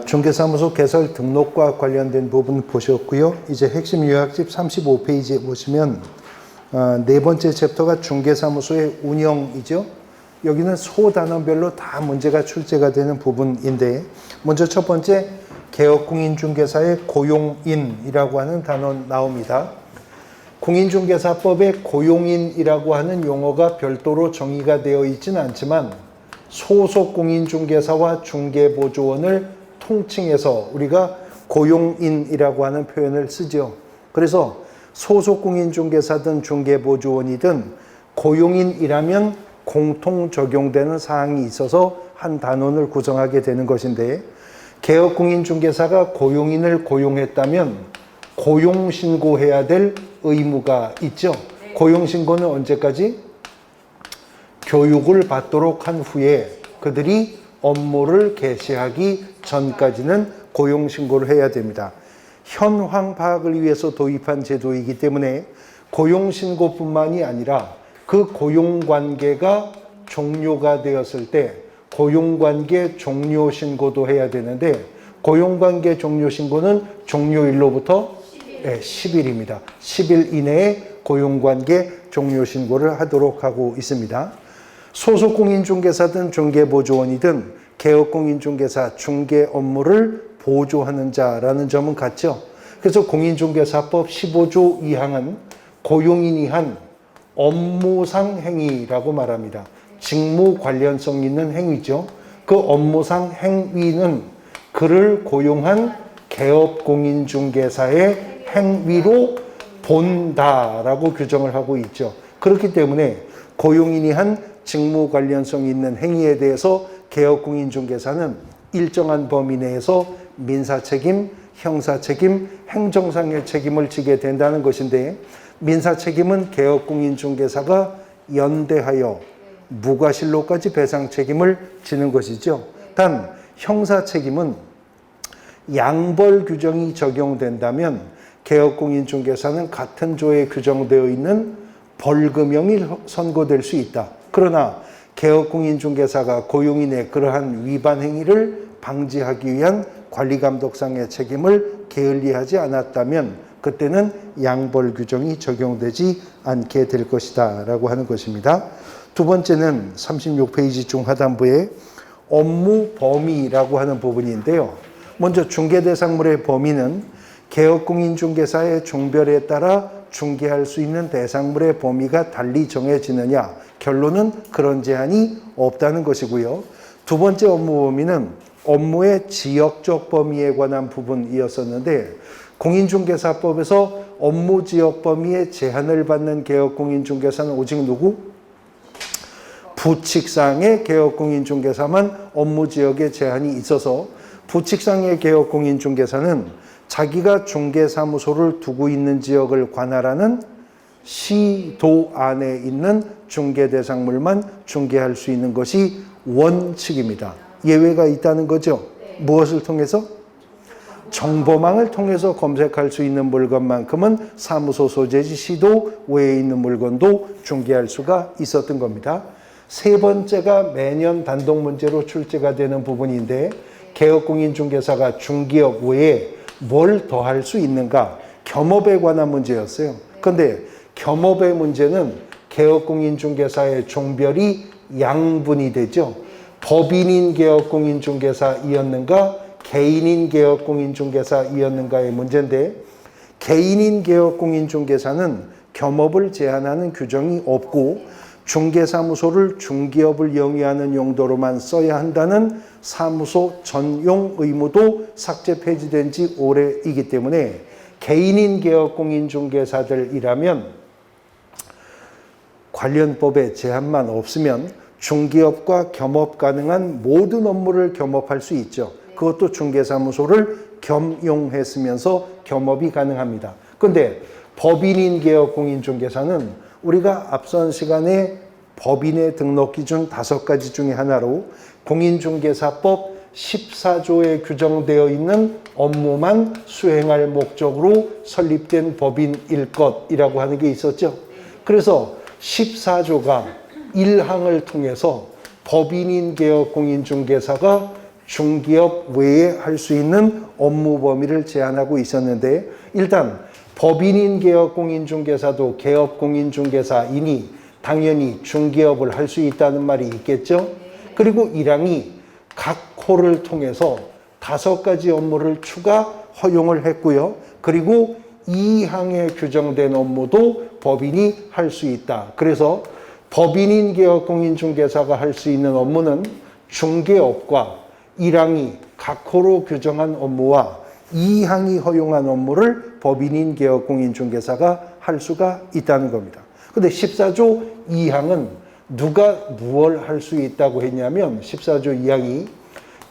중개사무소 개설 등록과 관련된 부분 보셨고요. 이제 핵심 요약집 35페이지에 보시면 네 번째 챕터가 중개사무소의 운영이죠. 여기는 소단원별로 다 문제가 출제가 되는 부분인데, 먼저 첫 번째 개업공인중개사의 고용인이라고 하는 단어 나옵니다. 공인중개사법에 고용인이라고 하는 용어가 별도로 정의가 되어 있지는 않지만 소속 공인중개사와 중개보조원을 통칭해서 우리가 고용인이라고 하는 표현을 쓰죠. 그래서 소속 공인중개사든 중개보조원이든 고용인이라면 공통 적용되는 사항이 있어서 한 단원을 구성하게 되는 것인데, 개업공인중개사가 고용인을 고용했다면 고용신고해야 될 의무가 있죠. 고용신고는 언제까지? 교육을 받도록 한 후에 그들이 업무를 개시하기 전까지는 고용신고를 해야 됩니다. 현황 파악을 위해서 도입한 제도이기 때문에 고용신고뿐만이 아니라 그 고용관계가 종료가 되었을 때 고용관계 종료신고도 해야 되는데, 고용관계 종료신고는 종료일로부터 10일입니다. 10일 이내에 고용관계 종료신고를 하도록 하고 있습니다. 소속공인중개사든 중개보조원이든 개업공인중개사 중개 업무를 보조하는 자라는 점은 같죠. 그래서 공인중개사법 15조 2항은 고용인이 한 업무상 행위라고 말합니다. 직무 관련성 있는 행위죠. 그 업무상 행위는 그를 고용한 개업공인중개사의 행위로 본다라고 규정을 하고 있죠. 그렇기 때문에 고용인이 한 직무 관련성 있는 행위에 대해서 개업공인중개사는 일정한 범위 내에서 민사책임, 형사책임, 행정상의 책임을 지게 된다는 것인데, 민사책임은 개업공인중개사가 연대하여 무과실로까지 배상 책임을 지는 것이죠. 단 형사책임은 양벌 규정이 적용된다면 개업공인중개사는 같은 조에 규정되어 있는 벌금형이 선고될 수 있다. 그러나 개업공인중개사가 고용인의 그러한 위반 행위를 방지하기 위한 관리감독상의 책임을 게을리하지 않았다면 그때는 양벌 규정이 적용되지 않게 될 것이다 라고 하는 것입니다. 두 번째는 36페이지 중 하단부에 업무 범위라고 하는 부분인데요. 먼저 중개대상물의 범위는 개업공인중개사의 종별에 따라 중개할 수 있는 대상물의 범위가 달리 정해지느냐, 결론은 그런 제한이 없다는 것이고요. 두 번째 업무 범위는 업무의 지역적 범위에 관한 부분이었었는데, 공인중개사법에서 업무 지역 범위에 제한을 받는 개업공인중개사는 오직 누구? 부칙상의 개업공인중개사만 업무 지역에 제한이 있어서, 부칙상의 개업공인중개사는 자기가 중개사무소를 두고 있는 지역을 관할하는 시도 안에 있는 중개대상물만 중개할 수 있는 것이 원칙입니다. 예외가 있다는 거죠. 무엇을 통해서? 정보망을 통해서 검색할 수 있는 물건만큼은 사무소 소재지 시도 외에 있는 물건도 중개할 수가 있었던 겁니다. 세 번째가 매년 단독 문제로 출제가 되는 부분인데, 개업공인중개사가 중개업 외에 뭘 더 할 수 있는가? 겸업에 관한 문제였어요. 그런데 겸업의 문제는 개업공인중개사의 종별이 양분이 되죠. 법인인 개업공인중개사이었는가, 개인인 개업공인중개사이었는가의 문제인데, 개인인 개업공인중개사는 겸업을 제한하는 규정이 없고 중개사무소를 중개업을 영위하는 용도로만 써야 한다는 사무소 전용 의무도 삭제 폐지된 지 오래이기 때문에 개인인 개업공인중개사들이라면 관련 법에 제한만 없으면 중개업과 겸업 가능한 모든 업무를 겸업할 수 있죠. 그것도 중개사무소를 겸용했으면서 겸업이 가능합니다. 그런데 법인인 개업공인중개사는 우리가 앞선 시간에 법인의 등록 기준 5가지 중에 하나로 공인중개사법 14조에 규정되어 있는 업무만 수행할 목적으로 설립된 법인일 것이라고 하는 게 있었죠. 그래서 14조가 1항을 통해서 법인인 개업 공인중개사가 중개업 외에 할 수 있는 업무 범위를 제한하고 있었는데 일단 법인인 개업공인중개사도 개업공인중개사이니 당연히 중개업을 할 수 있다는 말이 있겠죠. 그리고 1항이 각 호를 통해서 5가지 업무를 추가 허용을 했고요. 그리고 2항에 규정된 업무도 법인이 할 수 있다. 그래서 법인인 개업공인중개사가 할 수 있는 업무는 중개업과 1항이 각 호로 규정한 업무와 2항이 허용한 업무를 법인인 개업공인중개사가 할 수가 있다는 겁니다. 근데 14조 2항은 누가 무엇을 할 수 있다고 했냐면 14조 2항이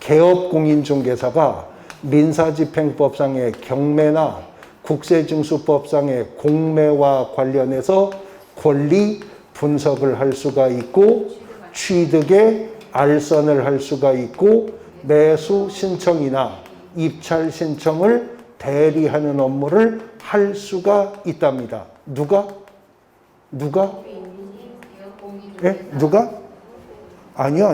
개업공인중개사가 민사집행법상의 경매나 국세징수법상의 공매와 관련해서 권리 분석을 할 수가 있고 취득의 알선을 할 수가 있고 매수 신청이나 입찰 신청을 대리하는 업무를 할 수가 있답니다. 누가? 예? 누가? 아니요.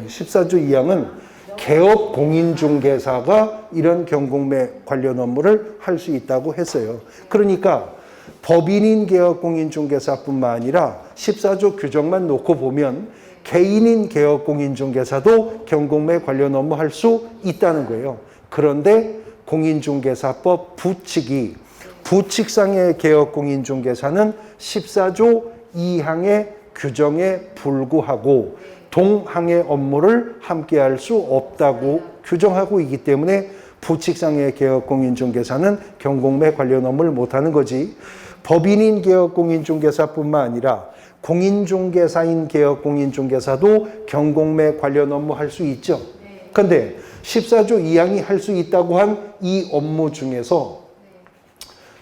14조 2항은 개업공인중개사가 이런 경공매 관련 업무를 할 수 있다고 했어요. 그러니까 법인인 개업공인중개사뿐만 아니라 14조 규정만 놓고 보면 개인인 개업공인중개사도 경공매 관련 업무 할 수 있다는 거예요. 그런데 공인중개사법 부칙상의 개업공인중개사는 14조 2항의 규정에 불구하고 동항의 업무를 함께 할 수 없다고 규정하고 있기 때문에 부칙상의 개업공인중개사는 경공매 관련 업무를 못하는 거지. 법인인 개업공인중개사뿐만 아니라 공인중개사인 개업공인중개사도 경공매 관련 업무 할 수 있죠. 그런데 14조 2항이 할 수 있다고 한 이 업무 중에서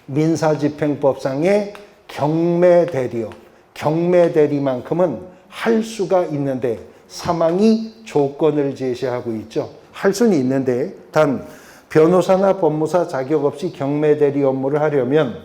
민사집행법상의 경매대리요. 경매대리만큼은 할 수가 있는데 사망이 조건을 제시하고 있죠. 할 수는 있는데 단 변호사나 법무사 자격 없이 경매대리 업무를 하려면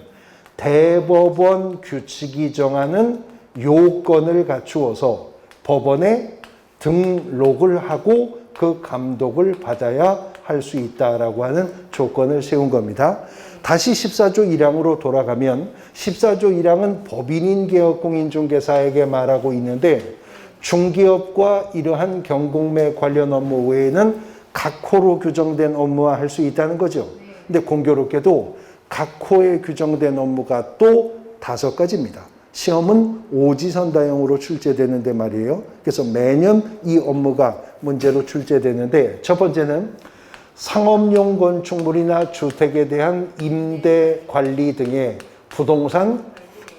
대법원 규칙이 정하는 요건을 갖추어서 법원에 등록을 하고 그 감독을 받아야 할 수 있다라고 하는 조건을 세운 겁니다. 다시 14조 1항으로 돌아가면 14조 1항은 법인인 개업공인중개사에게 말하고 있는데 중개업과 이러한 경공매 관련 업무 외에는 각 호로 규정된 업무와 할 수 있다는 거죠. 근데 공교롭게도 각 호에 규정된 업무가 또 5가지입니다. 시험은 오지선다형으로 출제되는데 말이에요. 그래서 매년 이 업무가 문제로 출제되는데 첫 번째는 상업용 건축물이나 주택에 대한 임대 관리 등의 부동산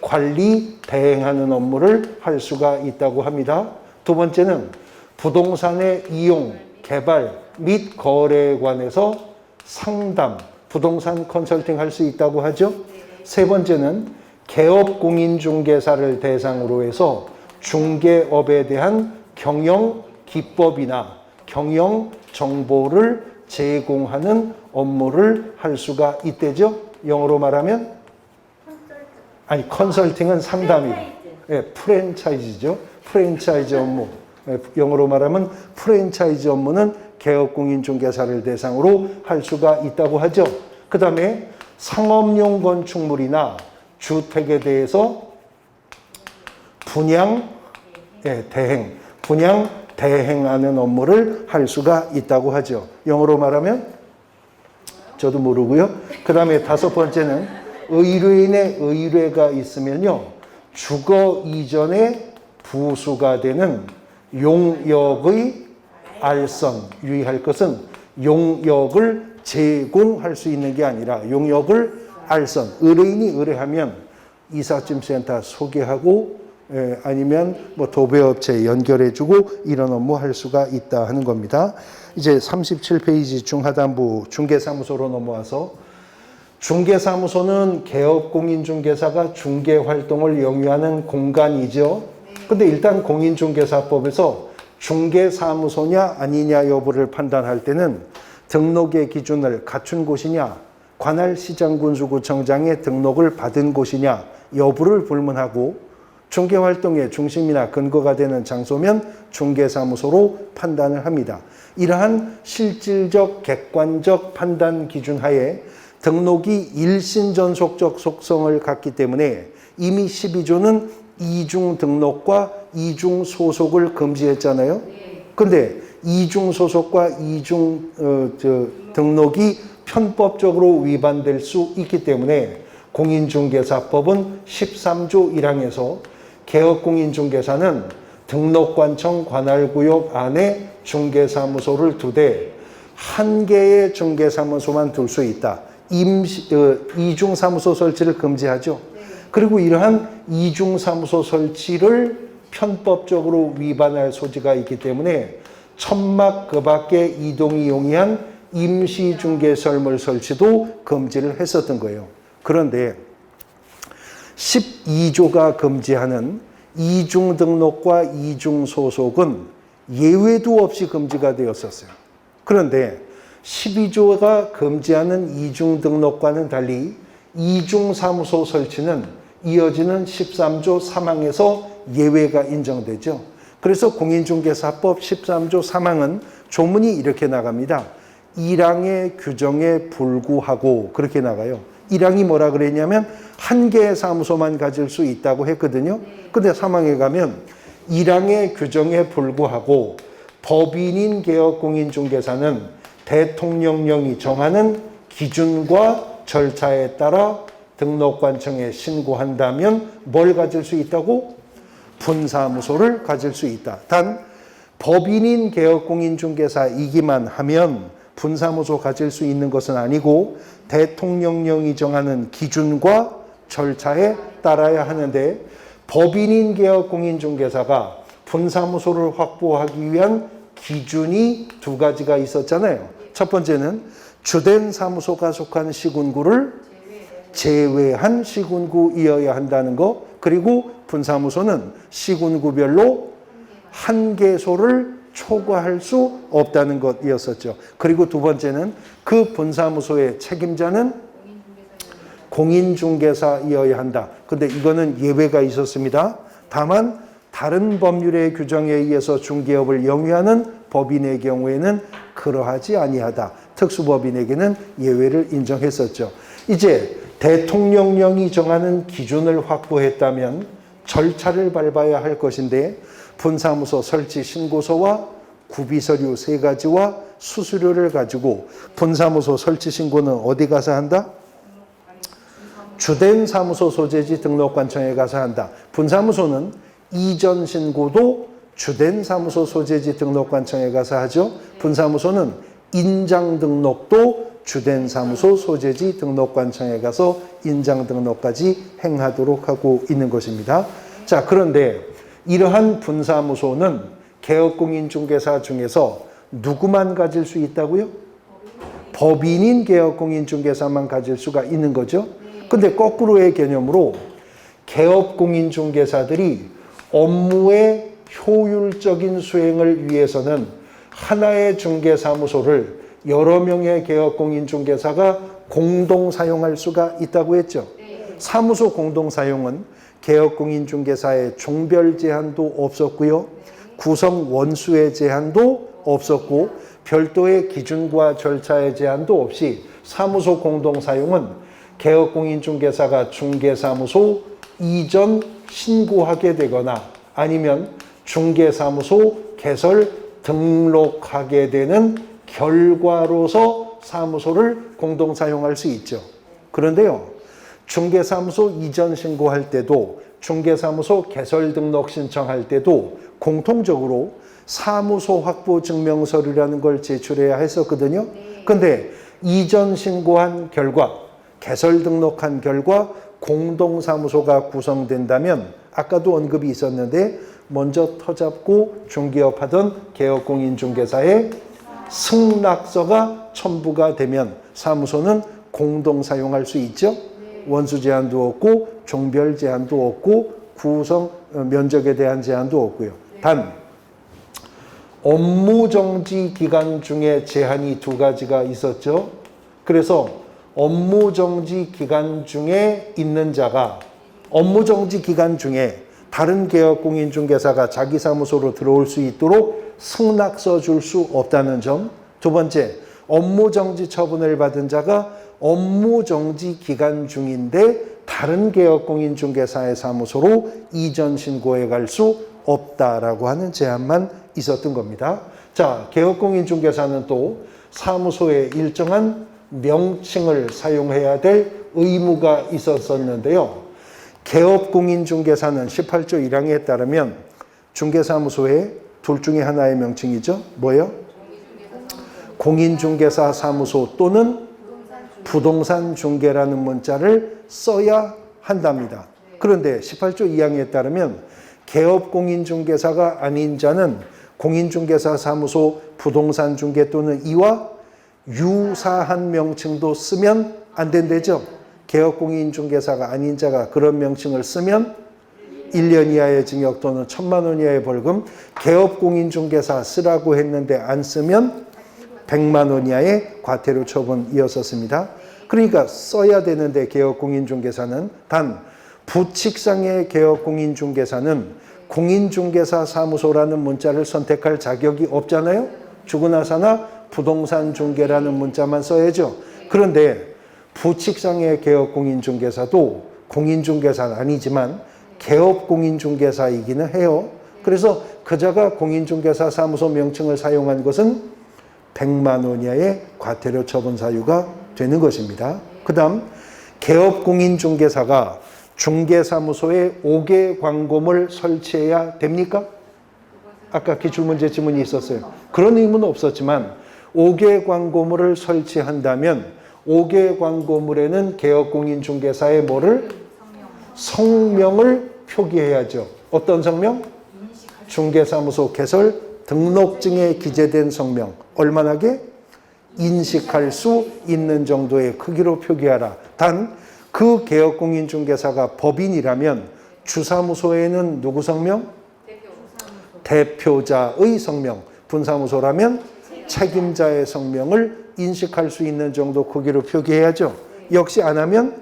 관리 대행하는 업무를 할 수가 있다고 합니다. 두 번째는 부동산의 이용, 개발 및 거래에 관해서 상담, 부동산 컨설팅 할 수 있다고 하죠. 세 번째는 개업공인중개사를 대상으로 해서 중개업에 대한 경영 기법이나 경영 정보를 제공하는 업무를 할 수가 있대죠. 영어로 말하면 컨설팅은 상담이고 프랜차이즈죠. 프랜차이즈 업무. 영어로 말하면 프랜차이즈 업무는 개업공인중개사를 대상으로 할 수가 있다고 하죠. 그 다음에 상업용 건축물이나 주택에 대해서 분양 대행하는 업무를 할 수가 있다고 하죠. 영어로 말하면 저도 모르고요. 그 다음에 5번째는 의뢰인의 의뢰가 있으면요. 주거 이전에 부수가 되는 용역의 알선, 유의할 것은 용역을 제공할 수 있는 게 아니라 용역을 알선, 의뢰인이 의뢰하면 이삿짐센터 소개하고 아니면 뭐 도배업체 연결해주고 이런 업무 할 수가 있다 하는 겁니다. 이제 37페이지 중하단부 중개사무소로 넘어와서 중개사무소는 개업공인중개사가 중개활동을 영위하는 공간이죠. 근데 일단 공인중개사법에서 중개사무소냐 아니냐 여부를 판단할 때는 등록의 기준을 갖춘 곳이냐 관할 시장군수구청장의 등록을 받은 곳이냐 여부를 불문하고 중개활동의 중심이나 근거가 되는 장소면 중개사무소로 판단을 합니다. 이러한 실질적 객관적 판단 기준 하에 등록이 일신전속적 속성을 갖기 때문에 이미 12조는 이중 등록과 이중 소속을 금지했잖아요. 근데 이중 소속과 이중 등록이 편법적으로 위반될 수 있기 때문에 공인중개사법은 13조 1항에서 개업공인중개사는 등록관청 관할구역 안에 중개사무소를 두되 한 개의 중개사무소만 둘 수 있다. 이중사무소 설치를 금지하죠. 그리고 이러한 이중사무소 설치를 편법적으로 위반할 소지가 있기 때문에 천막 그 밖에 이동이 용이한 임시중개설물 설치도 금지를 했었던 거예요. 그런데 12조가 금지하는 이중등록과 이중소속은 예외도 없이 금지가 되었었어요. 그런데 12조가 금지하는 이중등록과는 달리 이중사무소 설치는 이어지는 13조 3항에서 예외가 인정되죠. 그래서 공인중개사법 13조 3항은 조문이 이렇게 나갑니다. 1항의 규정에 불구하고 그렇게 나가요. 1항이 뭐라 그랬냐면 한 개의 사무소만 가질 수 있다고 했거든요. 근데 3항에 가면 1항의 규정에 불구하고 법인인 개업공인중개사는 대통령령이 정하는 기준과 절차에 따라 등록관청에 신고한다면 뭘 가질 수 있다고? 분사무소를 가질 수 있다. 단 법인인 개업공인중개사이기만 하면 분사무소 가질 수 있는 것은 아니고 대통령령이 정하는 기준과 절차에 따라야 하는데 법인인 개업공인중개사가 분사무소를 확보하기 위한 기준이 두 가지가 있었잖아요. 첫 번째는 주된 사무소가 속한 시군구를 제외한 시군구이어야 한다는 거, 그리고 분사무소는 시군구별로 한 개소를 초과할 수 없다는 것이었었죠. 그리고 두 번째는 그 분사무소의 책임자는 공인중개사이어야 한다. 근데 이거는 예외가 있었습니다. 다만 다른 법률의 규정에 의해서 중개업을 영위하는 법인의 경우에는 그러하지 아니하다. 특수법인에게는 예외를 인정했었죠. 이제 대통령령이 정하는 기준을 확보했다면 절차를 밟아야 할 것인데 분사무소 설치 신고서와 구비서류 3가지와 수수료를 가지고 분사무소 설치 신고는 어디 가서 한다? 주된 사무소 소재지 등록관청에 가서 한다. 분사무소는 이전 신고도 주된 사무소 소재지 등록관청에 가서 하죠. 분사무소는 인장 등록도 주된 사무소 소재지 등록관청에 가서 인장 등록까지 행하도록 하고 있는 것입니다. 자, 그런데 이러한 분사무소는 개업공인중개사 중에서 누구만 가질 수 있다고요? 법인인 개업공인중개사만 가질 수가 있는 거죠. 근데 거꾸로의 개념으로 개업공인중개사들이 업무의 효율적인 수행을 위해서는 하나의 중개사무소를 여러 명의 개업공인중개사가 공동 사용할 수가 있다고 했죠. 사무소 공동 사용은 개업공인중개사의 종별 제한도 없었고요. 구성 원수의 제한도 없었고 별도의 기준과 절차의 제한도 없이 사무소 공동 사용은 개업공인중개사가 중개사무소 이전 신고하게 되거나 아니면 중개사무소 개설 등록하게 되는 결과로서 사무소를 공동 사용할 수 있죠. 그런데요, 중개사무소 이전 신고할 때도 중개사무소 개설 등록 신청할 때도 공통적으로 사무소 확보 증명서류라는 걸 제출해야 했었거든요. 근데 이전 신고한 결과, 개설 등록한 결과 공동사무소가 구성된다면 아까도 언급이 있었는데 먼저 터잡고 중개업하던 개업공인중개사의 승낙서가 첨부가 되면 사무소는 공동 사용할 수 있죠. 원수 제한도 없고 종별 제한도 없고 구성 면적에 대한 제한도 없고요. 단 업무 정지 기간 중에 제한이 2가지가 있었죠. 그래서 업무 정지 기간 중에 있는 자가 업무 정지 기간 중에 다른 개업공인중개사가 자기 사무소로 들어올 수 있도록 승낙서 줄 수 없다는 점. 두 번째, 업무정지 처분을 받은 자가 업무정지 기간 중인데 다른 개업공인중개사의 사무소로 이전 신고해 갈 수 없다라고 하는 제한만 있었던 겁니다. 자, 개업공인중개사는 또 사무소에 일정한 명칭을 사용해야 될 의무가 있었었는데요. 개업공인중개사는 18조 1항에 따르면 중개사무소의 둘 중에 하나의 명칭이죠. 뭐요? 공인중개사 사무소 또는 부동산 중개라는 문자를 써야 한답니다. 그런데 18조 2항에 따르면 개업공인중개사가 아닌 자는 공인중개사 사무소 부동산 중개 또는 이와 유사한 명칭도 쓰면 안 된다죠. 개업공인중개사가 아닌 자가 그런 명칭을 쓰면 1년 이하의 징역 또는 1,000만 원 이하의 벌금, 개업공인중개사 쓰라고 했는데 안 쓰면 100만 원 이하의 과태료 처분이었었습니다. 그러니까 써야 되는데 개업공인중개사는 단 부칙상의 개업공인중개사는 공인중개사 사무소라는 문자를 선택할 자격이 없잖아요. 주거나사나 부동산 중개라는 문자만 써야죠. 그런데 부칙상의 개업공인중개사도 공인중개사는 아니지만 개업공인중개사이기는 해요. 그래서 그자가 공인중개사 사무소 명칭을 사용한 것은 100만 원 이하의 과태료 처분 사유가 되는 것입니다. 그 다음 개업공인중개사가 중개사무소에 5개 광고물 설치해야 됩니까? 아까 기출문제 지문이 있었어요. 그런 의무는 없었지만 5개 광고물을 설치한다면 5개 광고물에는 개업공인중개사의 뭐를? 성명을 표기해야죠. 어떤 성명? 중개사무소 개설 등록증에 기재된 성명. 얼마나게? 인식할 수 있는 정도의 크기로 표기하라. 단 그 개업공인중개사가 법인이라면 주사무소에는 누구 성명? 대표자의 성명. 분사무소라면 책임자의 성명을 인식할 수 있는 정도 크기로 표기해야죠. 역시 안 하면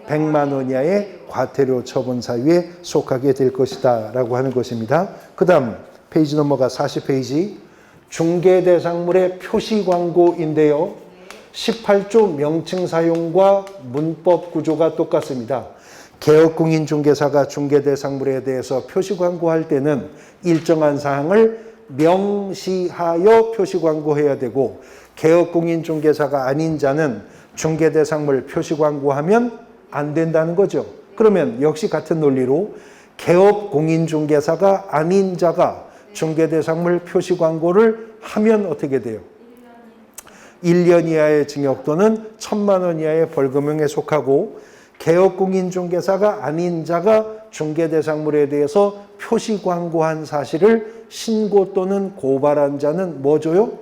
100만 원 이하의 과태료 처분 사유에 속하게 될 것이다 라고 하는 것입니다. 그 다음 페이지 넘어가 40페이지 중개대상물의 표시광고인데요. 18조 명칭 사용과 문법 구조가 똑같습니다. 개업공인중개사가 중개대상물에 대해서 표시광고할 때는 일정한 사항을 명시하여 표시광고해야 되고 개업공인중개사가 아닌 자는 중개대상물 표시광고하면 안 된다는 거죠. 그러면 역시 같은 논리로 개업공인중개사가 아닌 자가 중개대상물 표시광고를 하면 어떻게 돼요? 1년 이하의 징역 또는 1,000만 원 이하의 벌금형에 속하고 개업공인중개사가 아닌 자가 중개대상물에 대해서 표시광고한 사실을 신고 또는 고발한 자는 뭐 줘요?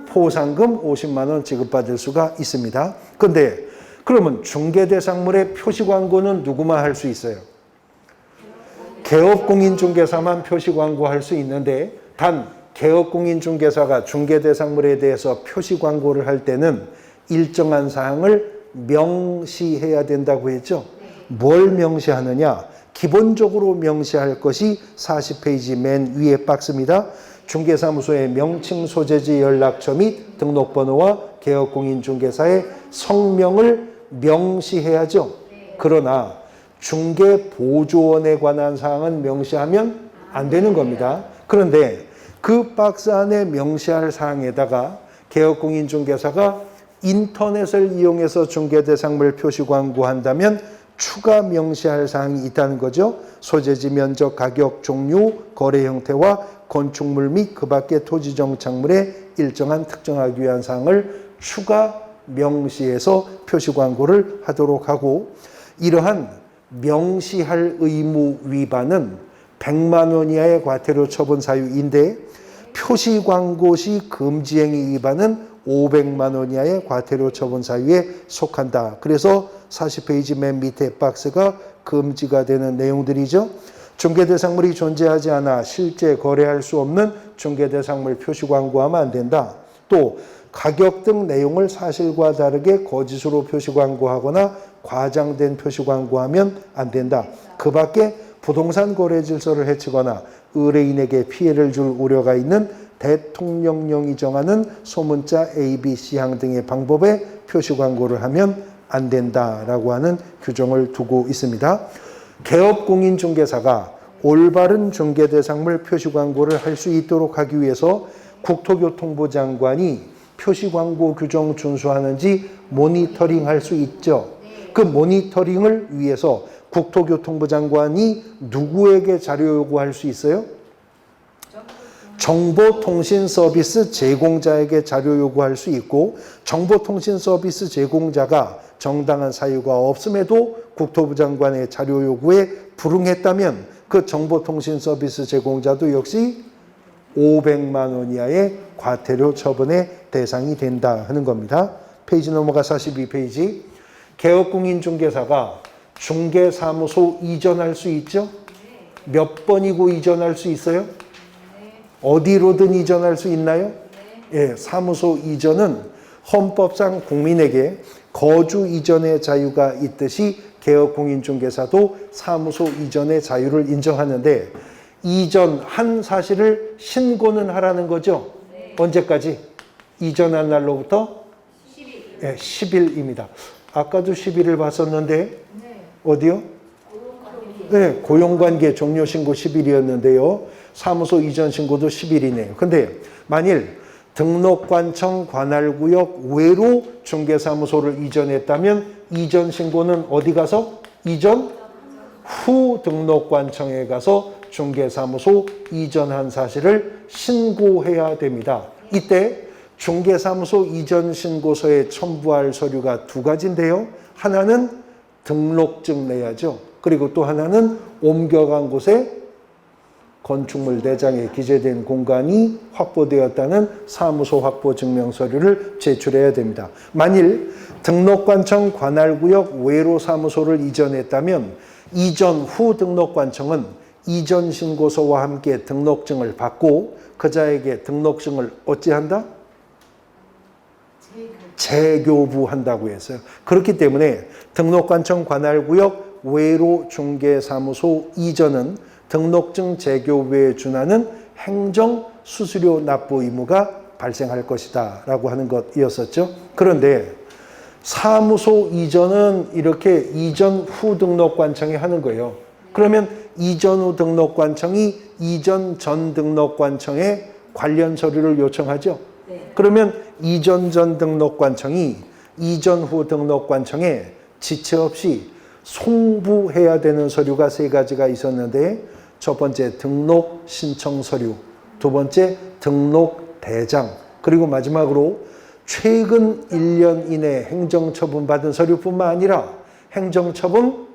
포상금 50만 원 지급받을 수가 있습니다. 그런데 그러면 중개대상물의 표시광고는 누구만 할 수 있어요? 개업공인중개사만 표시광고할 수 있는데 단 개업공인중개사가 중개대상물에 대해서 표시광고를 할 때는 일정한 사항을 명시해야 된다고 했죠. 뭘 명시하느냐? 기본적으로 명시할 것이 40페이지 맨 위에 박스입니다. 중개사무소의 명칭, 소재지, 연락처 및 등록번호와 개업공인중개사의 성명을 명시해야죠. 그러나 중개보조원에 관한 사항은 명시하면 안 되는 겁니다. 그런데 그 박스 안에 명시할 사항에다가 개업공인중개사가 인터넷을 이용해서 중개대상물 표시광고한다면 추가 명시할 사항이 있다는 거죠. 소재지, 면적, 가격, 종류, 거래 형태와 건축물 및 그 밖의 토지정착물의 일정한 특정하기 위한 사항을 추가 명시해서 표시광고를 하도록 하고 이러한 명시할 의무 위반은 100만 원 이하의 과태료 처분 사유인데 표시광고 시 금지행위 위반은 500만 원 이하의 과태료 처분 사유에 속한다. 그래서 40페이지 맨 밑에 박스가 금지가 되는 내용들이죠. 중개대상물이 존재하지 않아 실제 거래할 수 없는 중개대상물 표시광고하면 안 된다. 또 가격 등 내용을 사실과 다르게 거짓으로 표시광고하거나 과장된 표시광고하면 안 된다. 그 밖에 부동산 거래 질서를 해치거나 의뢰인에게 피해를 줄 우려가 있는 대통령령이 정하는 소문자 A, B, C항 등의 방법에 표시 광고를 하면 안 된다라고 하는 규정을 두고 있습니다. 개업공인중개사가 올바른 중개대상물 표시 광고를 할 수 있도록 하기 위해서 국토교통부 장관이 표시 광고 규정 준수하는지 모니터링 할 수 있죠. 그 모니터링을 위해서 국토교통부 장관이 누구에게 자료 요구할 수 있어요? 정보통신 서비스 제공자에게 자료 요구할 수 있고, 정보통신 서비스 제공자가 정당한 사유가 없음에도 국토부 장관의 자료 요구에 불응했다면 그 정보통신 서비스 제공자도 역시 500만 원 이하의 과태료 처분의 대상이 된다 하는 겁니다. 페이지 넘어가 42페이지. 개업공인중개사가 중개사무소 이전할 수 있죠? 몇 번이고 이전할 수 있어요? 어디로든 이전할 수 있나요? 예, 사무소 이전은 헌법상 국민에게 거주 이전의 자유가 있듯이 개업공인중개사도 사무소 이전의 자유를 인정하는데, 이전한 사실을 신고는 하라는 거죠. 언제까지? 이전한 날로부터 10일. 예, 10일입니다. 아까도 10일을 봤었는데 어디요? 네, 고용관계 종료신고 10일이었는데요. 사무소 이전 신고도 10일이네요. 근데 만일 등록관청 관할구역 외로 중개사무소를 이전했다면 이전 신고는 어디 가서? 이전 후 등록관청에 가서 중개사무소 이전한 사실을 신고해야 됩니다. 이때 중개사무소 이전 신고서에 첨부할 서류가 두 가지인데요. 하나는 등록증 내야죠. 그리고 또 하나는 옮겨간 곳에 건축물 내장에 기재된 공간이 확보되었다는 사무소 확보 증명 서류를 제출해야 됩니다. 만일 등록관청 관할구역 외로 사무소를 이전했다면 이전 후 등록관청은 이전 신고서와 함께 등록증을 받고 그자에게 등록증을 어찌한다? 재교부한다고 했어요. 그렇기 때문에 등록관청 관할구역 외로 중개사무소 이전은 등록증 재교부에 준하는 행정 수수료 납부 의무가 발생할 것이다 라고 하는 것이었었죠. 그런데 사무소 이전은 이렇게 이전 후 등록관청이 하는 거예요. 그러면 이전 후 등록관청이 이전 전 등록관청에 관련 서류를 요청하죠. 그러면 이전 전 등록관청이 이전 후 등록관청에 지체 없이 송부해야 되는 서류가 세 가지가 있었는데, 첫 번째 등록 신청 서류, 두 번째 등록 대장, 그리고 마지막으로 최근 1년 이내 행정처분 받은 서류뿐만 아니라 행정처분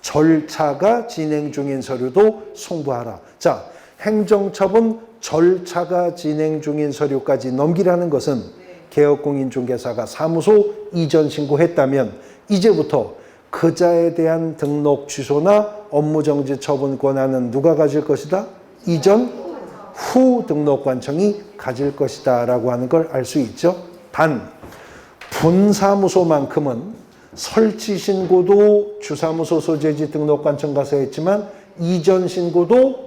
절차가 진행 중인 서류도 송부하라. 자, 행정처분 절차가 진행 중인 서류까지 넘기라는 것은 개업공인중개사가 사무소 이전 신고했다면 이제부터 그자에 대한 등록 취소나 업무정지 처분 권한은 누가 가질 것이다? 이전 후 등록관청이 가질 것이다 라고 하는 걸 알 수 있죠. 단 분사무소만큼은 설치 신고도 주사무소 소재지 등록관청 가서 했지만 이전 신고도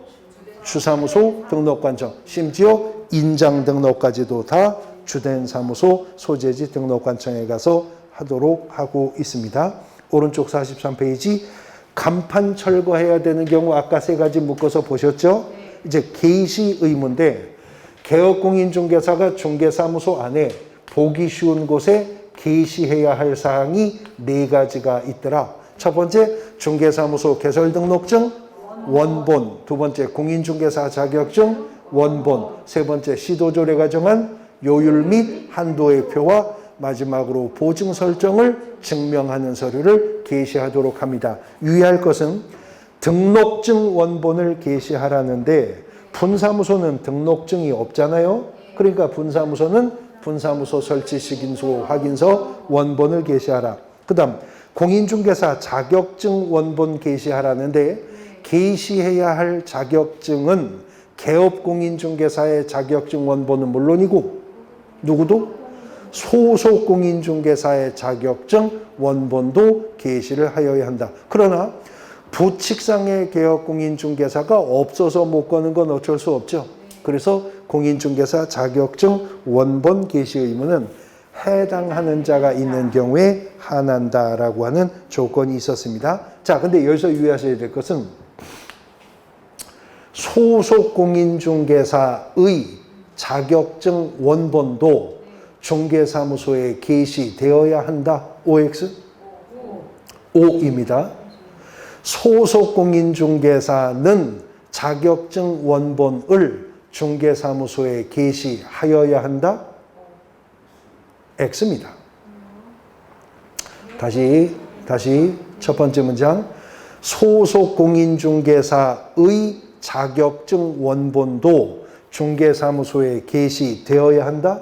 주사무소 등록관청, 심지어 인장 등록까지도 다 주된 사무소 소재지 등록관청에 가서 하도록 하고 있습니다. 오른쪽 43페이지. 간판 철거해야 되는 경우 아까 세 가지 묶어서 보셨죠? 이제 개시 의무인데, 개업공인중개사가 중개사무소 안에 보기 쉬운 곳에 개시해야 할 사항이 네 가지가 있더라. 첫 번째, 중개사무소 개설등록증 원본, 두 번째 공인중개사 자격증 원본, 세 번째 시도조례가 정한 요율 및 한도의 표와 마지막으로 보증 설정을 증명하는 서류를 게시하도록 합니다. 유의할 것은 등록증 원본을 게시하라는데 분사무소는 등록증이 없잖아요. 그러니까 분사무소는 분사무소 설치 시기소 확인서 원본을 게시하라. 그 다음 공인중개사 자격증 원본 게시하라는데 게시해야 할 자격증은 개업공인중개사의 자격증 원본은 물론이고 누구도? 소속 공인중개사의 자격증 원본도 게시를 하여야 한다. 그러나 부칙상의 개업공인중개사가 없어서 못 거는 건 어쩔 수 없죠. 그래서 공인중개사 자격증 원본 개시 의무는 해당하는 자가 있는 경우에 한한다라고 하는 조건이 있었습니다. 자, 근데 여기서 유의하셔야 될 것은 소속 공인중개사의 자격증 원본도 중개사무소에 게시되어야 한다. OX? O입니다. 소속 공인중개사는 자격증 원본을 중개사무소에 게시하여야 한다. X입니다. 다시 첫 번째 문장. 소속 공인중개사의 자격증 원본도 중개사무소에 게시되어야 한다.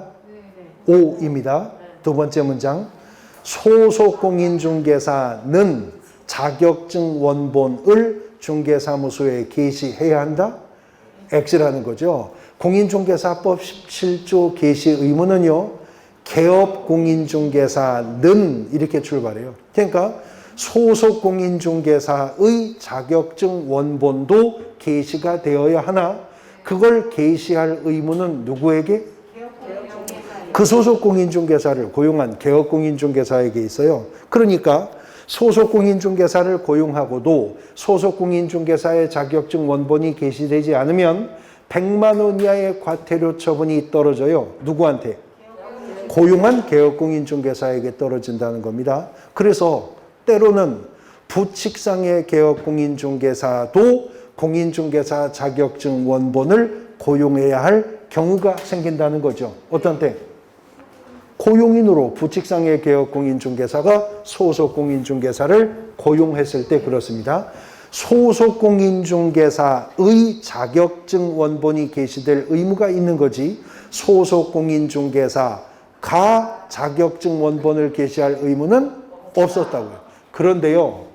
O입니다. 두 번째 문장. 소속 공인중개사는 자격증 원본을 중개사무소에 게시해야 한다. X라는 거죠. 공인중개사법 17조 게시 의무는요. 개업공인중개사는 이렇게 출발해요. 그러니까 소속 공인중개사의 자격증 원본도 게시가 되어야 하나 그걸 게시할 의무는 누구에게? 그 소속 공인중개사를 고용한 개업공인중개사에게 있어요. 그러니까 소속 공인중개사를 고용하고도 소속 공인중개사의 자격증 원본이 게시되지 않으면 100만 원 이하의 과태료 처분이 떨어져요. 누구한테? 고용한 개업공인중개사에게 떨어진다는 겁니다. 그래서 때로는 부칙상의 개업공인중개사도 공인중개사 자격증 원본을 고용해야 할 경우가 생긴다는 거죠. 어떤 때? 고용인으로 부칙상의 개업공인중개사가 소속 공인중개사를 고용했을 때 그렇습니다. 소속 공인중개사의 자격증 원본이 게시될 의무가 있는 거지 소속 공인중개사가 자격증 원본을 게시할 의무는 없었다고요. 그런데요.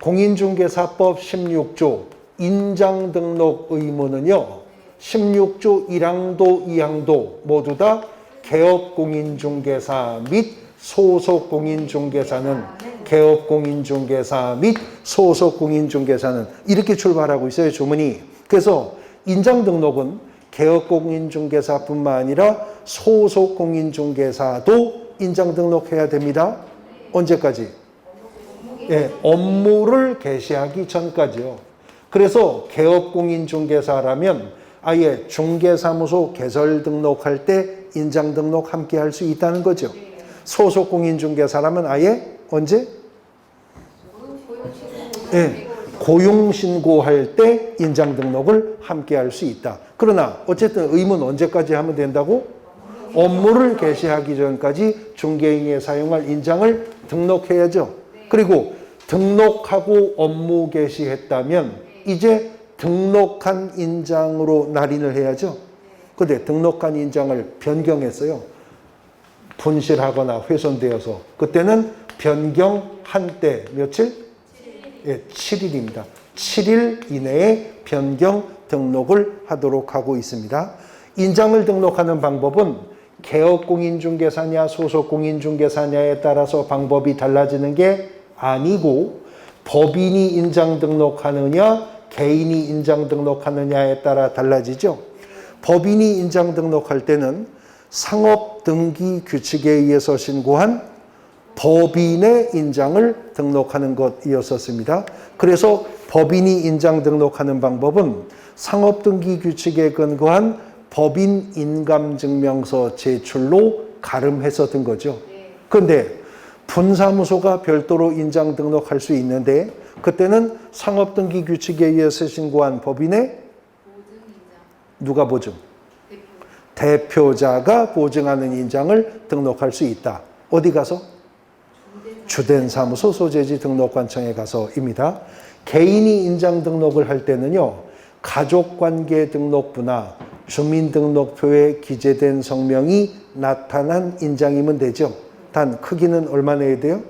공인중개사법 16조 인장등록 의무는요. 16조 1항도 2항도 모두 다 개업공인중개사 및 소속공인중개사는 개업공인중개사 및 소속공인중개사는 이렇게 출발하고 있어요. 조문이. 그래서 인장등록은 개업공인중개사뿐만 아니라 소속공인중개사도 인장등록해야 됩니다. 언제까지? 예, 업무를 개시하기 전까지요. 그래서 개업공인중개사라면 아예 중개사무소 개설 등록할 때 인장 등록 함께 할 수 있다는 거죠. 소속 공인중개사라면 아예 언제? 네, 고용 신고할 때 인장 등록을 함께 할 수 있다. 그러나 어쨌든 의무는 언제까지 하면 된다고? 업무를 개시하기 전까지 중개인이 사용할 인장을 등록해야죠. 그리고 등록하고 업무 개시했다면 이제 등록한 인장으로 날인을 해야죠. 근데 등록한 인장을 변경했어요. 분실하거나 훼손되어서. 그때는 변경한 때 며칠? 7일. 7일입니다. 7일 이내에 변경 등록을 하도록 하고 있습니다. 인장을 등록하는 방법은 개업공인중개사냐 소속공인중개사냐에 따라서 방법이 달라지는 게 아니고 법인이 인장 등록하느냐 개인이 인장 등록하느냐에 따라 달라지죠. 법인이 인장 등록할 때는 상업등기규칙에 의해서 신고한 법인의 인장을 등록하는 것이었었습니다. 그래서 법인이 인장 등록하는 방법은 상업등기규칙에 근거한 법인 인감증명서 제출로 가름했었던 거죠. 그런데 분사무소가 별도로 인장 등록할 수 있는데 그때는 상업등기규칙에 의해서 신고한 법인의 누가 보증? 대표자가 보증하는 인장을 등록할 수 있다. 어디 가서? 주된 사무소 소재지 등록관청에 가서입니다. 개인이 인장 등록을 할 때는요. 가족관계 등록부나 주민등록표에 기재된 성명이 나타난 인장이면 되죠. 단 크기는 얼마 내야 돼요?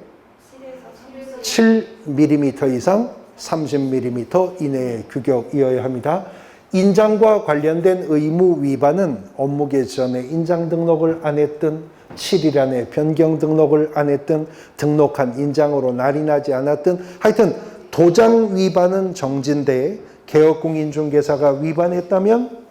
7mm 이상 30mm 이내의 규격이어야 합니다. 인장과 관련된 의무 위반은 업무 개시 전에 인장 등록을 안 했든 7일 안에 변경 등록을 안 했든 등록한 인장으로 날인하지 않았든 하여튼 도장 위반은 정지인데 개업공인중개사가 위반했다면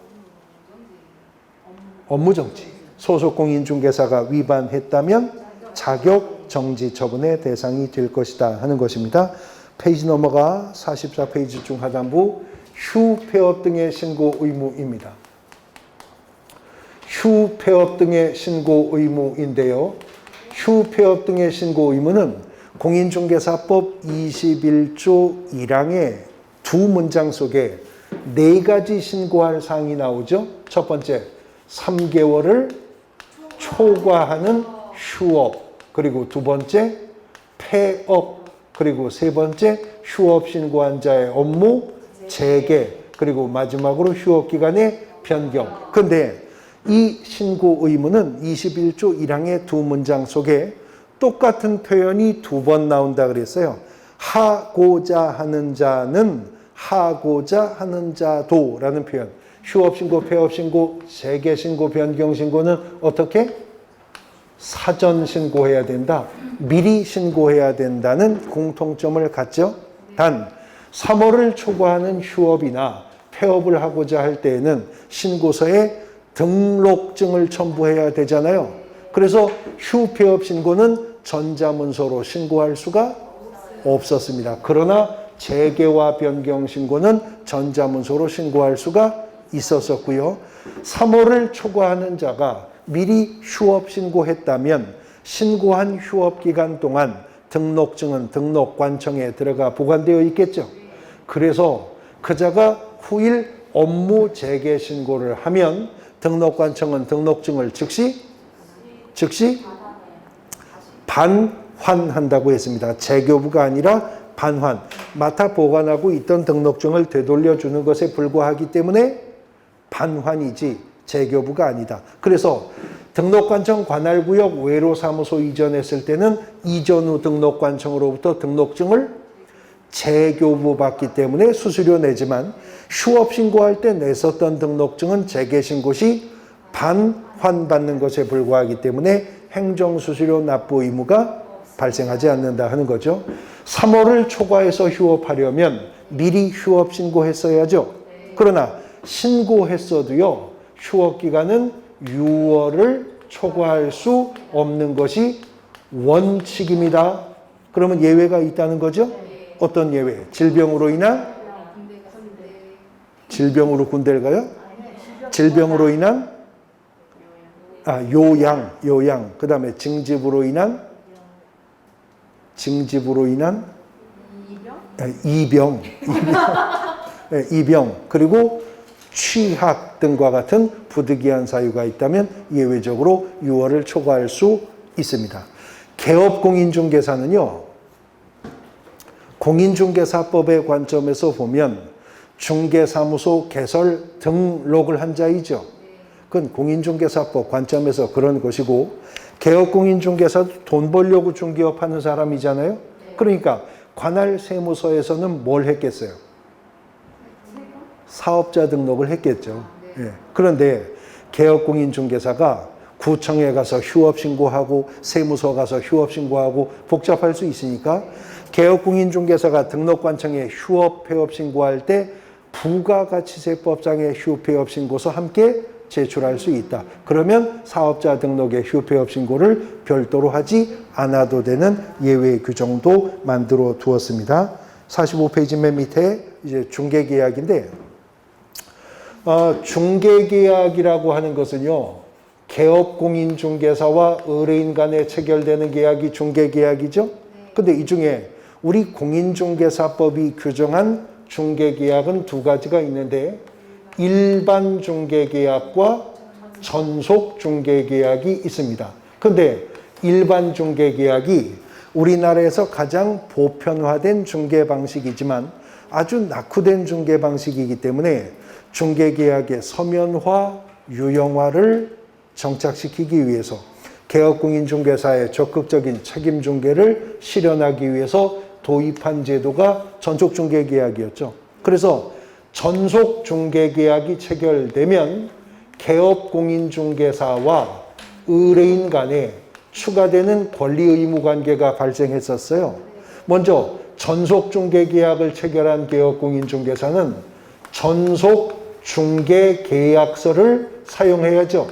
업무정지. 소속공인중개사가 위반했다면 자격정지 처분의 대상이 될 것이다 하는 것입니다. 페이지 넘어가 44페이지 중 하단부 휴폐업 등의 신고 의무입니다. 휴폐업 등의 신고 의무인데요. 휴폐업 등의 신고 의무는 공인중개사법 21조 1항의 두 문장 속에 네 가지 신고할 사항이 나오죠. 첫 번째, 3개월을 초과하는 휴업, 그리고 두 번째, 폐업, 그리고 세 번째, 휴업 신고한 자의 업무 재개, 그리고 마지막으로 휴업 기간의 변경. 그런데 이 신고 의무는 21조 1항의 두 문장 속에 똑같은 표현이 두 번 나온다 그랬어요. 하고자 하는 자는 하고자 하는 자도라는 표현. 휴업신고, 폐업신고, 재개신고, 변경신고는 어떻게? 사전 신고해야 된다. 미리 신고해야 된다는 공통점을 갖죠. 단 3월을 초과하는 휴업이나 폐업을 하고자 할 때에는 신고서에 등록증을 첨부해야 되잖아요. 그래서 휴폐업 신고는 전자문서로 신고할 수가 없었습니다. 그러나 재개와 변경 신고는 전자문서로 신고할 수가 있었었고요. 3월을 초과하는 자가 미리 휴업 신고했다면 신고한 휴업 기간 동안 등록증은 등록관청에 들어가 보관되어 있겠죠. 그래서 그자가 후일 업무 재개 신고를 하면 등록관청은 등록증을 즉시 반환한다고 했습니다. 재교부가 아니라 반환. 맡아 보관하고 있던 등록증을 되돌려주는 것에 불과하기 때문에 반환이지 재교부가 아니다. 그래서 등록관청 관할구역 외로사무소 이전했을 때는 이전 후 등록관청으로부터 등록증을 재교부 받기 때문에 수수료 내지만 휴업 신고할 때 냈었던 등록증은 재개신고 시 반환받는 것에 불과하기 때문에 행정수수료 납부 의무가 발생하지 않는다 하는 거죠. 3월을 초과해서 휴업하려면 미리 휴업 신고했어야죠. 그러나 신고했어도요, 휴업기간은 6월을 초과할 수 없는 것이 원칙입니다. 그러면 예외가 있다는 거죠? 어떤 예외? 질병으로 인한? 질병으로 군대를 가요? 질병으로 인한? 요양. 그 다음에 징집으로 인한? 이병. 이병. 그리고 취학 등과 같은 부득이한 사유가 있다면 예외적으로 6월을 초과할 수 있습니다. 개업공인중개사는요, 공인중개사법의 관점에서 보면 중개사무소 개설 등록을 한 자이죠. 그건 공인중개사법 관점에서 그런 것이고, 개업공인중개사도 돈 벌려고 중개업하는 사람이잖아요. 그러니까 관할 세무서에서는 뭘 했겠어요? 사업자 등록을 했겠죠. 예. 그런데 개업공인중개사가 구청에 가서 휴업 신고하고 세무서 가서 휴업 신고하고 복잡할 수 있으니까 개업공인중개사가 등록관청에 휴업 폐업 신고할 때 부가가치세법상의 휴폐업 신고서 함께 제출할 수 있다. 그러면 사업자 등록의 휴폐업 신고를 별도로 하지 않아도 되는 예외 규정도 만들어 두었습니다. 45페이지 맨 밑에 이제 중개계약인데, 중개계약이라고 하는 것은요, 개업공인중개사와 의뢰인 간에 체결되는 계약이 중개계약이죠. 근데 이 중에 우리 공인중개사법이 규정한 중개계약은 두 가지가 있는데, 일반 중개계약과 전속 중개계약이 있습니다. 근데 일반 중개계약이 우리나라에서 가장 보편화된 중개 방식이지만 아주 낙후된 중개 방식이기 때문에 중개계약의 서면화, 유형화를 정착시키기 위해서 개업공인중개사의 적극적인 책임중개를 실현하기 위해서 도입한 제도가 전속중개계약이었죠. 그래서 전속중개계약이 체결되면 개업공인중개사와 의뢰인 간에 추가되는 권리의무관계가 발생했었어요. 먼저 전속중개계약을 체결한 개업공인중개사는 전속중개계약서를 사용해야죠.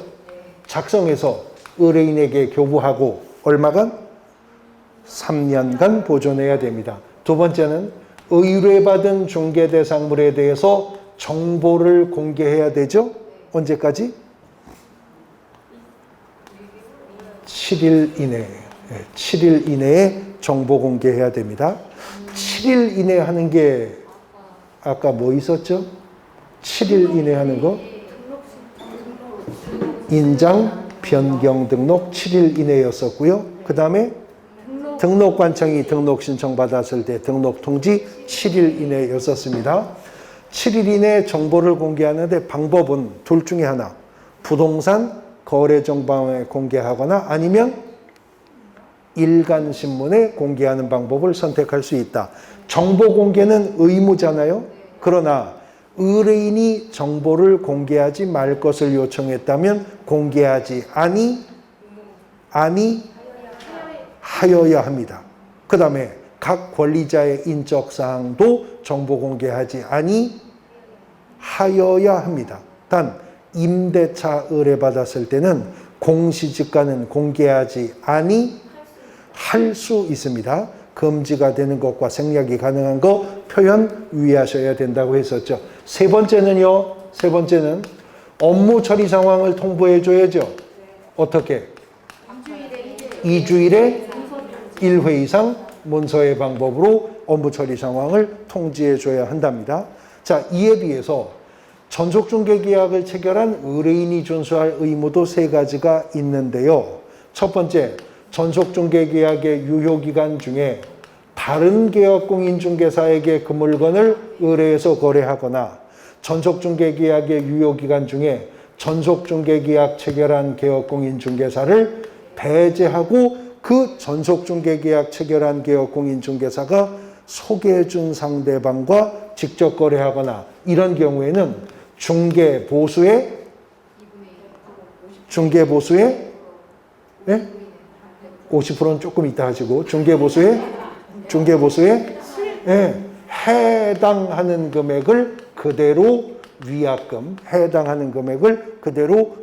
작성해서 의뢰인에게 교부하고 얼마간? 3년간 보존해야 됩니다. 두 번째는 의뢰받은 중개대상물에 대해서 정보를 공개해야 되죠. 언제까지? 7일 이내. 7일 이내에 정보 공개해야 됩니다. 7일 이내 하는 게 아까 뭐 있었죠? 7일 이내 하는 거? 인장, 변경, 등록 7일 이내였었고요. 그 다음에 등록관청이 등록 신청 받았을 때 등록 통지 7일 이내였었습니다. 7일 이내 정보를 공개하는데 방법은 둘 중에 하나. 부동산 거래정보망에 공개하거나 아니면 일간신문에 공개하는 방법을 선택할 수 있다. 정보 공개는 의무잖아요. 그러나 의뢰인이 정보를 공개하지 말 것을 요청했다면 공개하지 하여야 합니다. 그 다음에 각 권리자의 인적사항도 정보 공개하지 하여야 합니다. 단 임대차 의뢰받았을 때는 공시지가는 공개하지 할 수 있습니다. 금지가 되는 것과 생략이 가능한 거 표현 유의하셔야 된다고 했었죠. 세 번째는 업무 처리 상황을 통보해 줘야죠. 어떻게? 2주일에 1회 이상 문서의 방법으로 업무 처리 상황을 통지해 줘야 한답니다. 자, 이에 비해서 전속중개계약을 체결한 의뢰인이 준수할 의무도 세 가지가 있는데요. 첫 번째, 전속중개계약의 유효기간 중에 다른 개업공인중개사에게 그 물건을 의뢰해서 거래하거나 전속중개계약의 유효기간 중에 전속중개계약 체결한 개업공인중개사를 배제하고 그 전속중개계약 체결한 개업공인중개사가 소개해준 상대방과 직접 거래하거나 이런 경우에는 중개보수의 50%는 조금 이따 하시고 중개보수에 해당하는 금액을 그대로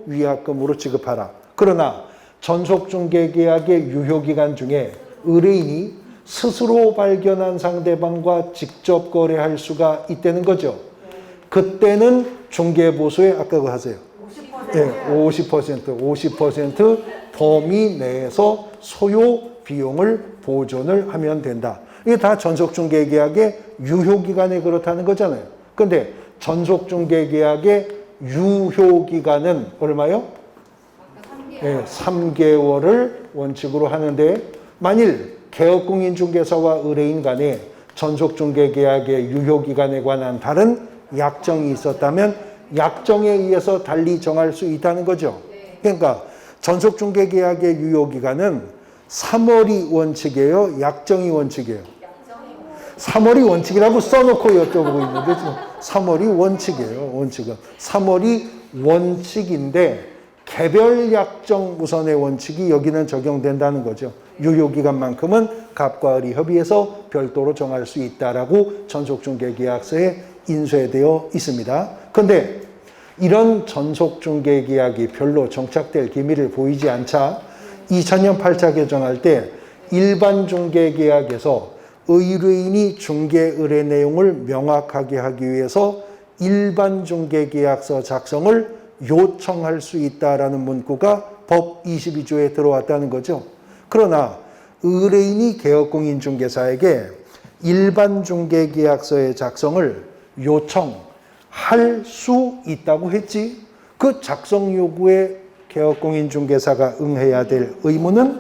위약금으로 지급하라. 그러나 전속중개계약의 유효기간 중에 의뢰인이 스스로 발견한 상대방과 직접 거래할 수가 있다는 거죠. 그때는 중개보수의 아까 그거 하세요. 50% 범위 내에서 소요 비용을 보존을 하면 된다. 이게 다 전속중개계약의 유효기간에 그렇다는 거잖아요. 근데 전속중개계약의 유효기간은 얼마요? 3개월을 원칙으로 하는데 만일 개업공인중개사와 의뢰인 간에 전속중개계약의 유효기간에 관한 다른 약정이 있었다면 약정에 의해서 달리 정할 수 있다는 거죠. 그러니까 전속중개계약의 유효기간은 3월이 원칙이에요? 약정이 원칙이에요? 3월이 원칙이라고 써놓고 여쭤보고 있는데 지금 3월이 원칙이에요. 원칙은 3월이 원칙인데 개별 약정 우선의 원칙이 여기는 적용된다는 거죠. 유효기간만큼은 갑과 을이 협의해서 별도로 정할 수 있다라고 전속중개계약서에 인쇄되어 있습니다. 그런데 이런 전속중개계약이 별로 정착될 기미를 보이지 않자 2000년 8차 개정할 때 일반 중개계약에서 의뢰인이 중개 의뢰 내용을 명확하게 하기 위해서 일반 중개계약서 작성을 요청할 수 있다라는 문구가 법 22조에 들어왔다는 거죠. 그러나 의뢰인이 개업공인중개사에게 일반 중개계약서의 작성을 요청할 수 있다고 했지 그 작성 요구에 개업공인중개사가 응해야 될 의무는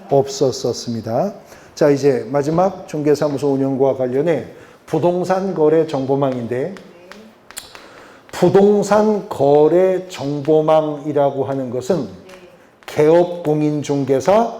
없었습니다. 자, 이제 마지막 중개사무소 운영과 관련해 부동산 거래 정보망인데 부동산 거래 정보망이라고 하는 것은 개업공인중개사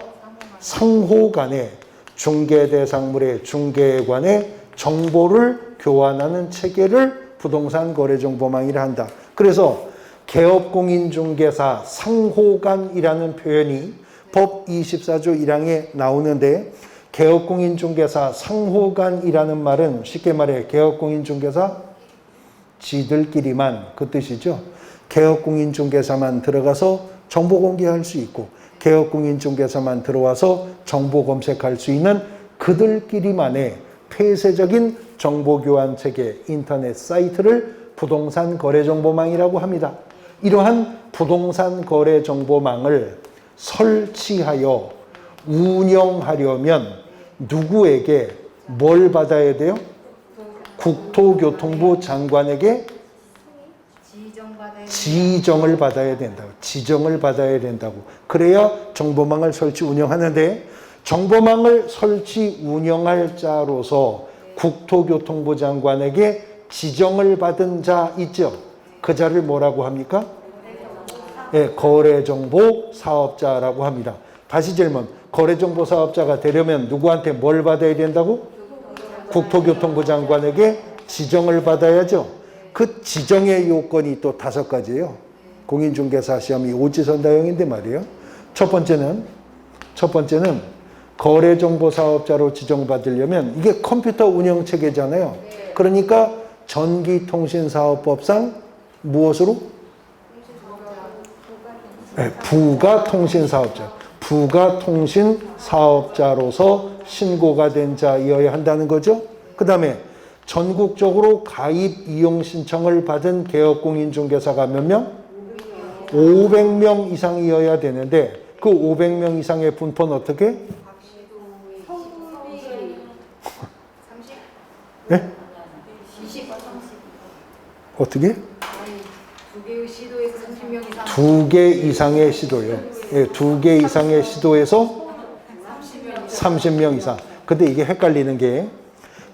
상호 간에 중개대상물의 중개에 관해 정보를 교환하는 체계를 부동산 거래 정보망이라 한다. 그래서 개업공인중개사 상호간이라는 표현이 법 24조 1항에 나오는데 개업공인중개사 상호간이라는 말은 쉽게 말해 개업공인중개사 지들끼리만 그 뜻이죠. 개업공인중개사만 들어가서 정보 공개할 수 있고 개업공인중개사만 들어와서 정보 검색할 수 있는 그들끼리만의 폐쇄적인 정보교환 체계 인터넷 사이트를 부동산 거래정보망이라고 합니다. 이러한 부동산 거래정보망을 설치하여 운영하려면 누구에게 뭘 받아야 돼요? 국토교통부 장관에게 지정을 받아야 된다고. 지정을 받아야 된다고. 그래야 정보망을 설치 운영하는데 정보망을 설치 운영할 자로서 국토교통부 장관에게 지정을 받은 자 있죠. 그 자를 뭐라고 합니까? 네, 거래정보 사업자라고 합니다. 다시 질문. 거래정보 사업자가 되려면 누구한테 뭘 받아야 된다고? 국토교통부 장관에게 지정을 받아야죠. 그 지정의 요건이 또 5가지예요. 공인중개사 시험이 오지선다형인데 말이에요. 첫 번째는 거래정보 사업자로 지정받으려면 이게 컴퓨터 운영 체계잖아요. 그러니까 전기통신사업법상 무엇으로? 네, 부가통신사업자. 부가통신사업자로서 신고가 된 자이어야 한다는 거죠. 그 다음에 전국적으로 가입 이용 신청을 받은 개업공인중개사가 몇 명? 500명 이상이어야 되는데 그 500명 이상의 분포는 어떻게? 네? 어떻게? 2개의 시도에서 30명 이상. 2개 이상의 시도요. 예, 2개 이상의 시도에서 30명 이상. 근데 이게 헷갈리는 게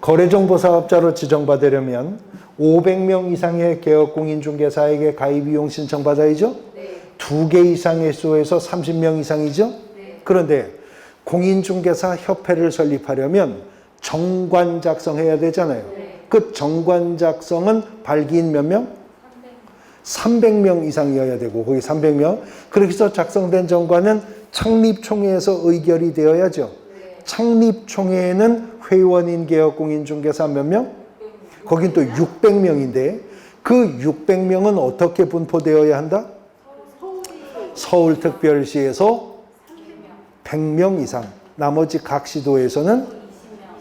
거래정보 사업자로 지정받으려면 500명 이상의 개업공인중개사에게 가입이용 신청받아야죠? 네. 2개 이상의 시도에서 30명 이상이죠? 네. 그런데 공인중개사 협회를 설립하려면 정관 작성해야 되잖아요. 네. 그 정관 작성은 발기인 몇 명? 300명 이상이어야 되고 거기 300명. 그렇게 해서 작성된 정관은 창립총회에서 의결이 되어야죠. 네. 창립총회에는 회원인 개업공인중개사 몇 명? 거긴 또 600명인데 그 600명은 어떻게 분포되어야 한다? 서울특별시에서 100명 이상, 나머지 각 시도에서는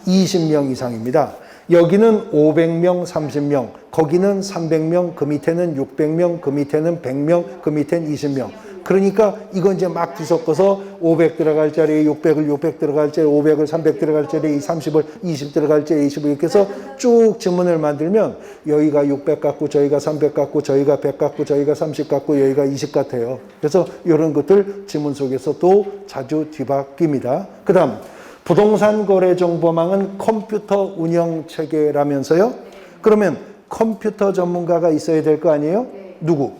20명 이상입니다. 여기는 500명, 30명, 거기는 300명, 그 밑에는 600명, 그 밑에는 100명, 그 밑에는 20명. 그러니까 이건 이제 막 뒤섞어서 500 들어갈 자리에 600을 600 들어갈 자리에 500을 300 들어갈 자리에 30을 20 들어갈 자리에 20을 이렇게 해서 쭉 지문을 만들면 여기가 600 같고 저희가 300 같고 저희가 100 같고 저희가 30 같고 여기가 20 같아요. 그래서 이런 것들 지문 속에서 또 자주 뒤바뀝니다. 그 다음 부동산 거래 정보망은 컴퓨터 운영 체계라면서요? 그러면 컴퓨터 전문가가 있어야 될 거 아니에요? 누구?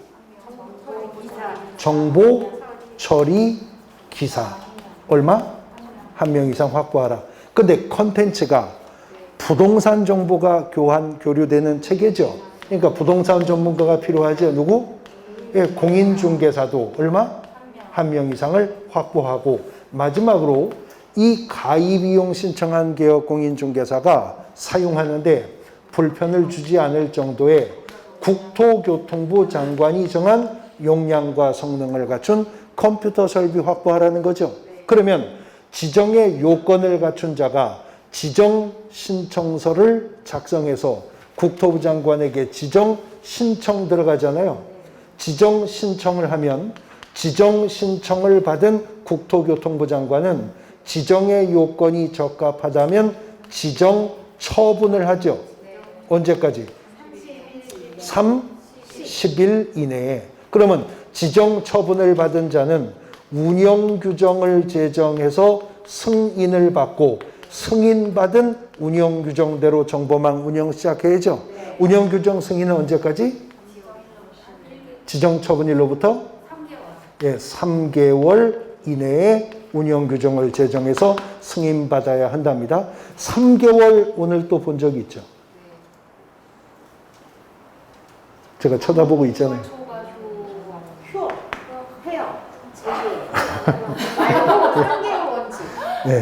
정보 처리 기사. 얼마? 1명 이상 확보하라. 근데 컨텐츠가 부동산 정보가 교류되는 체계죠. 그러니까 부동산 전문가가 필요하죠. 누구? 예, 공인중개사도 얼마? 1명 이상을 확보하고 마지막으로 이 가입이용 신청한 개업공인중개사가 사용하는데 불편을 주지 않을 정도의 국토교통부 장관이 정한 용량과 성능을 갖춘 컴퓨터 설비 확보하라는 거죠. 그러면 지정의 요건을 갖춘 자가 지정 신청서를 작성해서 국토부 장관에게 지정 신청 들어가잖아요. 지정 신청을 하면 지정 신청을 받은 국토교통부 장관은 지정의 요건이 적합하다면 지정 처분을 하죠. 언제까지? 30일 이내에. 그러면 지정 처분을 받은 자는 운영 규정을 제정해서 승인을 받고 승인받은 운영 규정대로 정보망 운영 시작해야죠. 운영 규정 승인은 언제까지? 지정 처분일로부터 3개월 이내에 운영 규정을 제정해서 승인받아야 한답니다. 3개월 오늘 또 본 적이 있죠. 제가 쳐다보고 있잖아요. 네.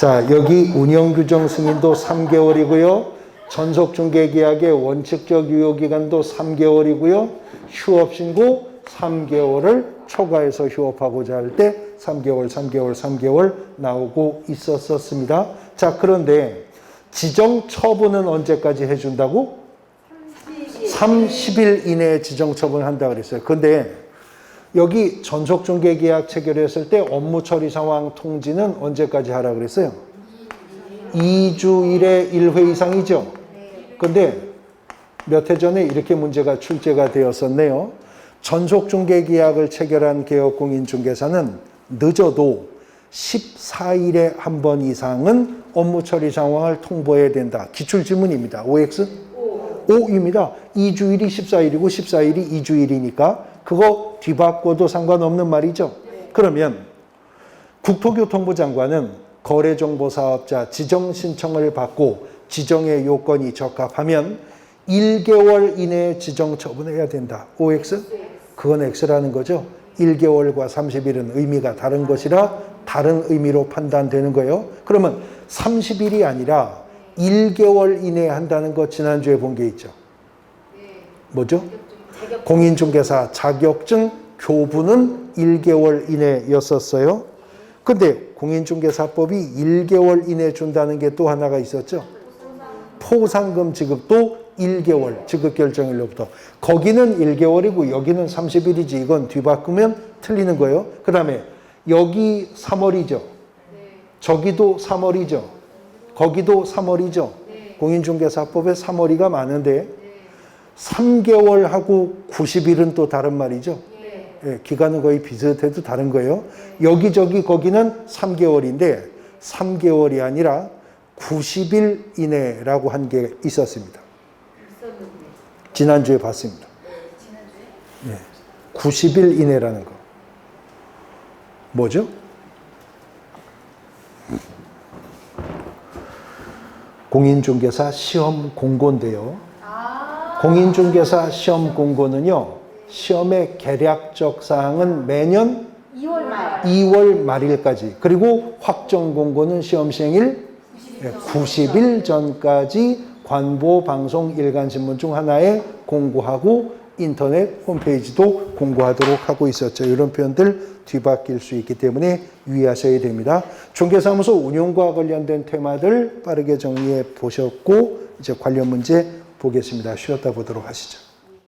자, 여기 운영규정 승인도 3개월이고요. 전속중개계약의 원칙적 유효기간도 3개월이고요. 휴업신고 3개월을 초과해서 휴업하고자 할 때 3개월 나오고 있었습니다. 자, 그런데 지정처분은 언제까지 해준다고? 30일 이내에 지정처분을 한다 그랬어요. 근데 여기 전속중개계약 체결했을 때 업무처리 상황 통지는 언제까지 하라 그랬어요? 2주일에 1회 이상이죠. 근데 몇 해 전에 이렇게 문제가 출제가 되었었네요. 전속중개계약을 체결한 개업공인중개사는 늦어도 14일에 한 번 이상은 업무처리 상황을 통보해야 된다. 기출지문입니다. OX? 5입니다. 2주일이 14일이고 14일이 2주일이니까 그거 뒤바꿔도 상관없는 말이죠. 그러면 국토교통부 장관은 거래정보사업자 지정신청을 받고 지정의 요건이 적합하면 1개월 이내에 지정처분해야 된다. OX? 그건 X라는 거죠. 1개월과 30일은 의미가 다른 것이라 다른 의미로 판단되는 거예요. 그러면 30일이 아니라 1개월 이내에 한다는 거 지난주에 본 게 있죠. 뭐죠? 공인중개사 자격증 교부는 1개월 이내였었어요. 근데 공인중개사법이 1개월 이내 준다는 게 또 하나가 있었죠. 포상금 지급도 1개월 지급결정일로부터. 거기는 1개월이고 여기는 30일이지. 이건 뒤바꾸면 틀리는 거예요. 그 다음에 여기 3월이죠. 저기도 3월이죠. 거기도 3월이죠. 공인중개사법에 3월이가 많은데 3개월하고 90일은 또 다른 말이죠. 예, 기간은 거의 비슷해도 다른 거예요. 여기저기 거기는 3개월인데 3개월이 아니라 90일 이내라고 한 게 있었습니다. 지난주에 봤습니다. 예, 90일 이내라는 거. 뭐죠? 공인중개사 시험 공고인데요. 공인중개사 시험 공고는요, 시험의 개략적 사항은 매년 2월 말일까지, 그리고 확정 공고는 시험 시행일 90일 전까지 관보, 방송, 일간신문 중 하나에 공고하고 인터넷 홈페이지도 공고하도록 하고 있었죠. 이런 표현들 뒤바뀔 수 있기 때문에 유의하셔야 됩니다. 중개사무소 운용과 관련된 테마들 빠르게 정리해 보셨고 이제 관련 문제 보겠습니다. 쉬었다 보도록 하시죠.